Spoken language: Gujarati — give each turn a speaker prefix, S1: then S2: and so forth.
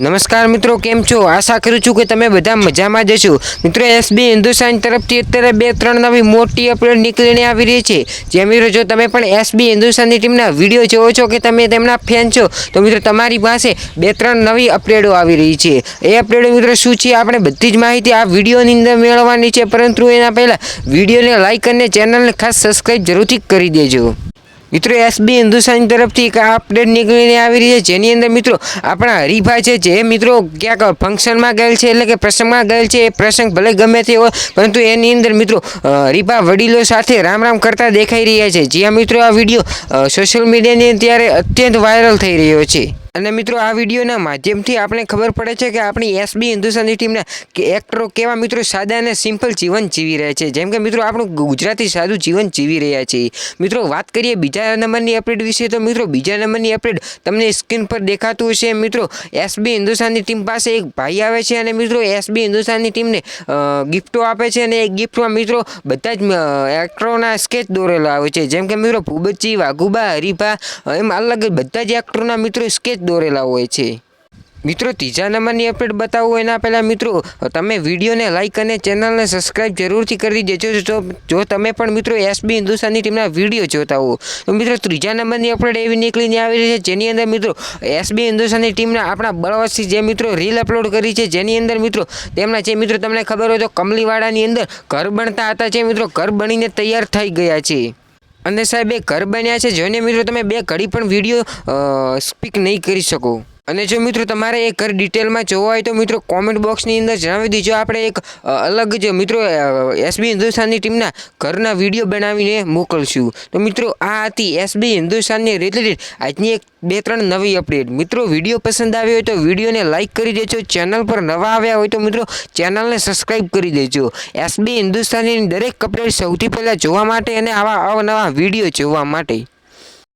S1: નમસ્કાર મિત્રો, કેમ છો? આશા કરું છું કે તમે બધા મજામાં જ છો. મિત્રો, એસબી હિન્દુસ્તાન તરફથી અત્યારે 2-3 નવી મોટી અપડેટ નીકળીને આવી રહી છે. જે મિત્રો, જો તમે પણ એસબી હિન્દુસ્તાનની ટીમના વિડીયો જોવો છો કે તમે તેમના ફેન છો, તો મિત્રો તમારી પાસે 2-3 નવી અપડેટો આવી રહી છે. એ અપડેટો મિત્રો શું છે, આપણે બધી જ માહિતી આ વિડીયોની અંદર મેળવવાની છે. પરંતુ એના પહેલાં વિડીયોને લાઇક અને ચેનલને ખાસ સબસ્ક્રાઈબ જરૂરથી કરી દેજો. મિત્રો, એસબી હિન્દુસ્તાન તરફથી એક અપડેટ નીકળીને આવી રહી છે, જેની અંદર મિત્રો આપણા હરીફા છે, જે મિત્રો ક્યાંક ફંક્શનમાં ગયેલ છે, એટલે કે પ્રસંગમાં ગયેલ છે. એ પ્રસંગ ભલે ગમે તે હોય, પરંતુ એની અંદર મિત્રો હરીફા વડીલો સાથે રામ રામ કરતા દેખાઈ રહ્યા છે. જ્યાં મિત્રો આ વિડીયો સોશિયલ મીડિયાની ત્યારે અત્યંત વાયરલ થઈ રહ્યો છે. અને મિત્રો આ વિડીયોના માધ્યમથી આપણે ખબર પડે છે કે આપણી એસબી હિન્દુસ્તાની ટીમના એક્ટરો કેવા મિત્રો સાદા અને સિમ્પલ જીવન જીવી રહ્યા છે. જેમ કે મિત્રો આપણું ગુજરાતી સાદું જીવન જીવી રહ્યા છે. મિત્રો વાત કરીએ બીજા નંબરની અપડેટ વિશે, તો મિત્રો બીજા નંબરની અપડેટ તમને સ્ક્રીન પર દેખાતું હશે. મિત્રો એસબી હિન્દુસ્તાનની ટીમ પાસે એક ભાઈ આવે છે અને મિત્રો એસબી હિન્દુસ્તાનની ટીમને ગિફ્ટો આપે છે. અને એ ગિફ્ટમાં મિત્રો બધા જ એક્ટરોના સ્કેચ દોરેલા આવે છે. જેમ કે મિત્રો ભૂપતજી, વાઘુબા, હરીફા, એમ અલગ બધા જ એક્ટરોના મિત્રો સ્કેચ દોરેલા હોય છે. મિત્રો ત્રીજા નંબરની અપડેટ બતાવું એના પહેલાં મિત્રો તમે વિડીયોને લાઇક અને ચેનલને સબસ્ક્રાઈબ જરૂરથી કરી દેજો. જો તમે પણ મિત્રો એસબી હિન્દુસ્તાનની ટીમના વિડીયો જોતા હો, તો મિત્રો ત્રીજા નંબરની અપડેટ એવી નીકળીને આવી રહી છે, જેની અંદર મિત્રો એસબી હિન્દુસ્તાનની ટીમના આપણા બળવંતસિંહ જે મિત્રો રીલ અપલોડ કરી છે, જેની અંદર મિત્રો તેમના જે મિત્રો તમને ખબર હોય તો કમલીવાડાની અંદર ઘર બનતા હતા, જે મિત્રો ઘર બનીને તૈયાર થઈ ગયા છે. અને સાહેબ એ ઘર બન્યા છે, જોઈને મિત્રો તમે 2 ઘડી પણ વિડીયો સ્પીક નહીં કરી શકો. અને જો મિત્રો તમારે એ ઘર ડિટેલમાં જોવા હોય તો મિત્રો કોમેન્ટ બોક્સની અંદર જણાવી દીજો. આપણે એક અલગ જ મિત્રો એસબી હિન્દુસ્તાનની ટીમના ઘરના વિડીયો બનાવીને મોકલશું. તો મિત્રો આ હતી એસબી હિન્દુસ્તાનની રિલેટેડ આજની એક 2-3 નવી અપડેટ. મિત્રો વિડીયો પસંદ આવ્યો હોય તો વિડીયોને લાઇક કરી દેજો. ચેનલ પર નવા આવ્યા હોય તો મિત્રો ચેનલને સબસ્ક્રાઈબ કરી દેજો. એસબી હિન્દુસ્તાનની દરેક અપડેટ સૌથી પહેલાં જોવા માટે અને આવા અવનવા વિડીયો જોવા માટે